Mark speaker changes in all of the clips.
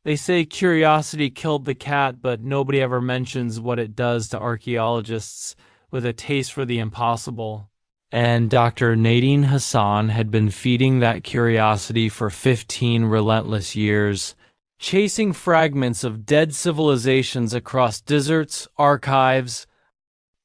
Speaker 1: They say curiosity killed the cat, but nobody ever mentions what it does to archaeologists with a taste for the impossible. And Dr. Nadine Hassan had been feeding that curiosity for 15 relentless years, chasing fragments of dead civilizations across deserts, archives,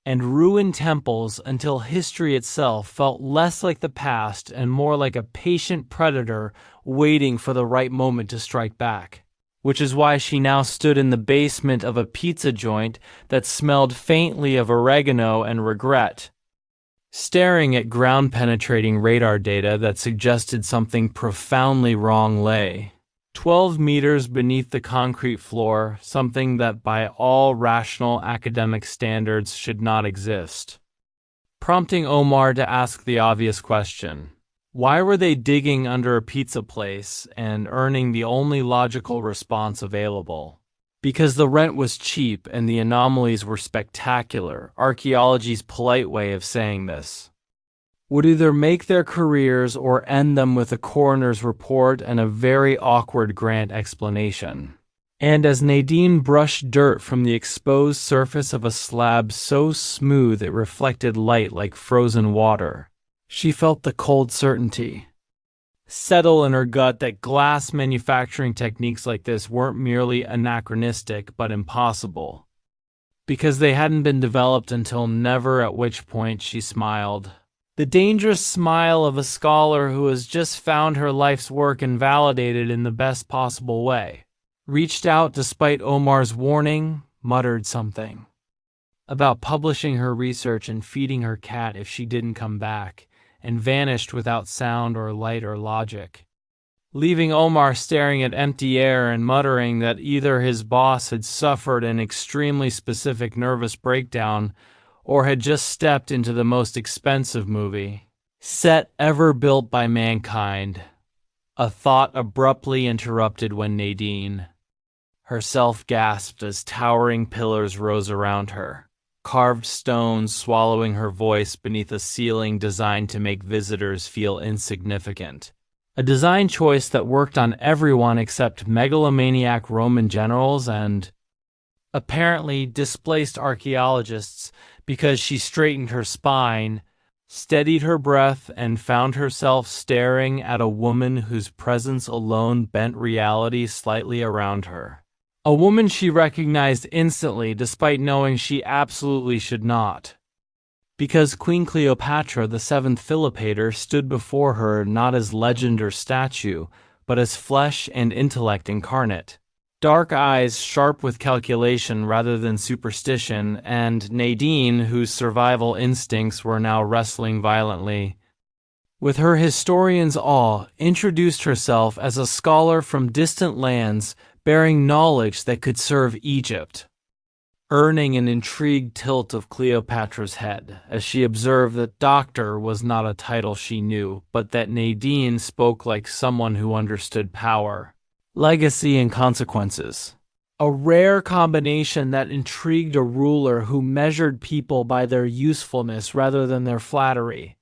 Speaker 1: and ruined temples until history itself felt less like the past and more like a patient predator waiting for the right moment to strike back. Which is why she now stood in the basement of a pizza joint that smelled faintly of oregano and regret, staring at ground-penetrating radar data that suggested something profoundly wrong lay 12 meters beneath the concrete floor, something that by all rational academic standards should not exist. Prompting Omar to ask the obvious question. Why were they digging under a pizza place and earning the only logical response available? Because the rent was cheap and the anomalies were spectacular, archaeology's polite way of saying this. Would either make their careers or end them with a coroner's report and a very awkward grant explanation. And as Nadine brushed dirt from the exposed surface of a slab so smooth it reflected light like frozen water, she felt the cold certainty settle in her gut that glass manufacturing techniques like this weren't merely anachronistic but impossible, because they hadn't been developed until never, at which point she smiled. The dangerous smile of a scholar who has just found her life's work invalidated in the best possible way. Reached out despite Omar's warning, muttered something about publishing her research and feeding her cat if she didn't come back, and vanished without sound or light or logic, leaving Omar staring at empty air and muttering that either his boss had suffered an extremely specific nervous breakdown or had just stepped into the most expensive movie set ever built by mankind. A thought abruptly interrupted when Nadine herself gasped as towering pillars rose around her, carved stones swallowing her voice beneath a ceiling designed to make visitors feel insignificant. A design choice that worked on everyone except megalomaniac Roman generals and apparently displaced archaeologists, because she straightened her spine, steadied her breath, and found herself staring at a woman whose presence alone bent reality slightly around her. A woman she recognized instantly despite knowing she absolutely should not. Because Queen Cleopatra, the seventh Philopator, stood before her not as legend or statue, but as flesh and intellect incarnate. Dark eyes sharp with calculation rather than superstition, and Nadine, whose survival instincts were now wrestling violently with her historian's awe, introduced herself as a scholar from distant lands bearing knowledge that could serve Egypt, earning an intrigued tilt of Cleopatra's head as she observed that doctor was not a title she knew, but that Nadine spoke like someone who understood power, legacy, and consequences. A rare combination that intrigued a ruler who measured people by their usefulness rather than their flattery.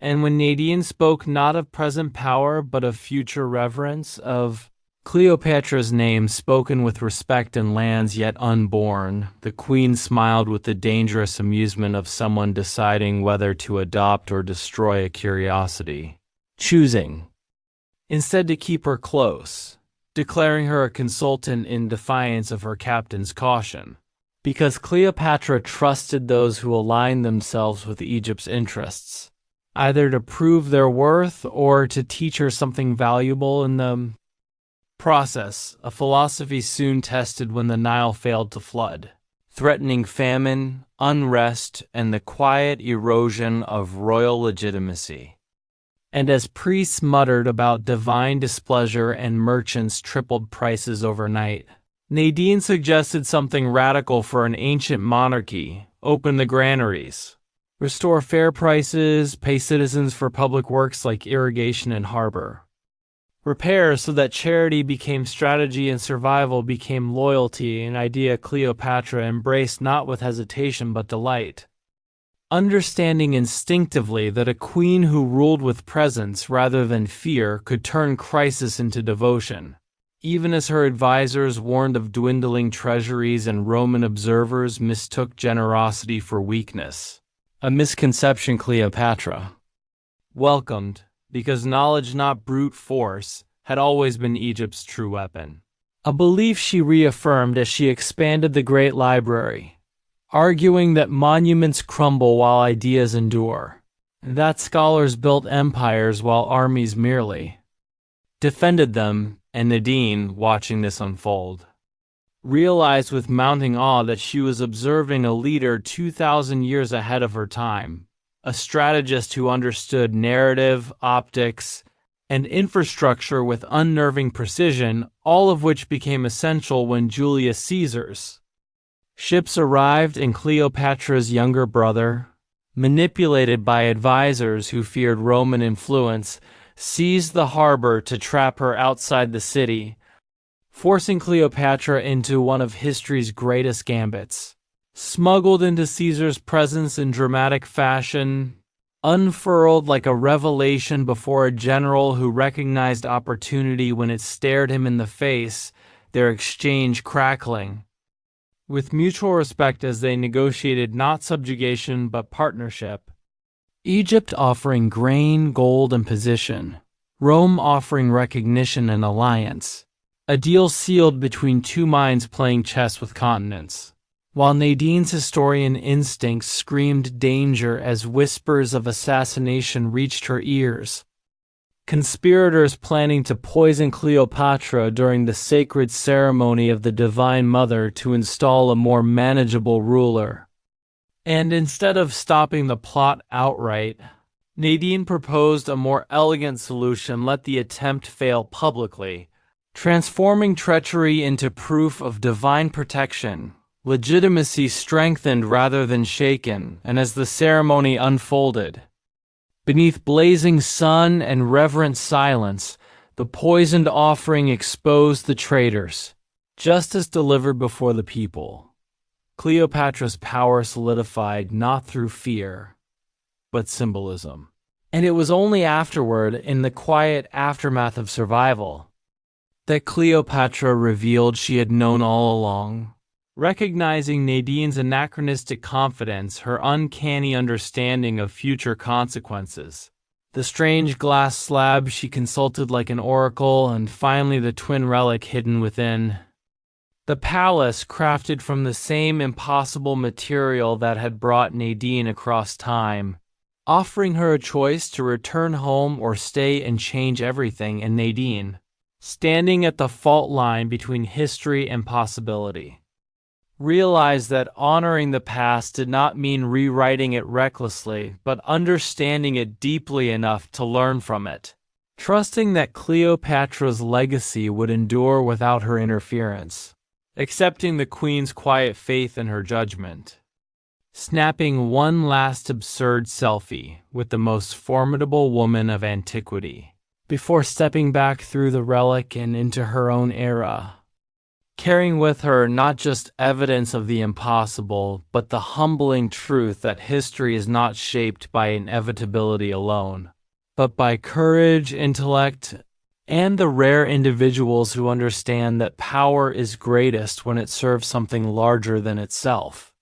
Speaker 1: And when Nadine spoke not of present power but of future reverence, of Cleopatra's name spoken with respect in lands yet unborn, the queen smiled with the dangerous amusement of someone deciding whether to adopt or destroy a curiosity, choosing instead to keep her close, declaring her a consultant in defiance of her captain's caution, because Cleopatra trusted those who aligned themselves with Egypt's interests, either to prove their worth or to teach her something valuable in the process, a philosophy soon tested when the Nile failed to flood, threatening famine, unrest, and the quiet erosion of royal legitimacy. And as priests muttered about divine displeasure and merchants tripled prices overnight, Nadine suggested something radical for an ancient monarchy: open the granaries, restore fair prices, pay citizens for public works like irrigation and harbor repairs so that charity became strategy and survival became loyalty, an idea Cleopatra embraced not with hesitation but delight, understanding instinctively that a queen who ruled with presence rather than fear could turn crisis into devotion. even as her advisors warned of dwindling treasuries and Roman observers mistook generosity for weakness. A misconception Cleopatra welcomed, because knowledge, not brute force, had always been Egypt's true weapon. A belief she reaffirmed as she expanded the Great Library, arguing that monuments crumble while ideas endure, and that scholars built empires while armies merely defended them. And Nadine, watching this unfold, realized with mounting awe that she was observing a leader 2,000 years ahead of her time, a strategist who understood narrative, optics, and infrastructure with unnerving precision, all of which became essential when Julius Caesar's ships arrived and Cleopatra's younger brother, manipulated by advisors who feared Roman influence, seized the harbor to trap her outside the city, forcing Cleopatra into one of history's greatest gambits. Smuggled into Caesar's presence in dramatic fashion, unfurled like a revelation before a general who recognized opportunity when it stared him in the face, their exchange crackling with mutual respect as they negotiated not subjugation but partnership. Egypt offering grain, gold, and position. Rome offering recognition and alliance. A deal sealed between two minds playing chess with continents. While Nadine's historian instincts screamed danger as whispers of assassination reached her ears. Conspirators planning to poison Cleopatra during the sacred ceremony of the Divine Mother to install a more manageable ruler. And instead of stopping the plot outright, Nadine proposed a more elegant solution: let the attempt fail publicly, transforming treachery into proof of divine protection, legitimacy strengthened rather than shaken. And as the ceremony unfolded, beneath blazing sun and reverent silence, the poisoned offering exposed the traitors. Justice delivered before the people. Cleopatra's power solidified not through fear, but symbolism. And it was only afterward, in the quiet aftermath of survival, that Cleopatra revealed she had known all along. Recognizing Nadine's anachronistic confidence, her uncanny understanding of future consequences, the strange glass slab she consulted like an oracle, and finally the twin relic hidden within. The palace, crafted from the same impossible material that had brought Nadine across time, offering her a choice to return home or stay and change everything. And Nadine, standing at the fault line between history and possibility, realized that honoring the past did not mean rewriting it recklessly, but understanding it deeply enough to learn from it, trusting that Cleopatra's legacy would endure without her interference. Accepting the queen's quiet faith in her judgment. Snapping one last absurd selfie with the most formidable woman of antiquity, before stepping back through the relic and into her own era. Carrying with her not just evidence of the impossible, but the humbling truth that history is not shaped by inevitability alone, but by courage, intellect, and the rare individuals who understand that power is greatest when it serves something larger than itself.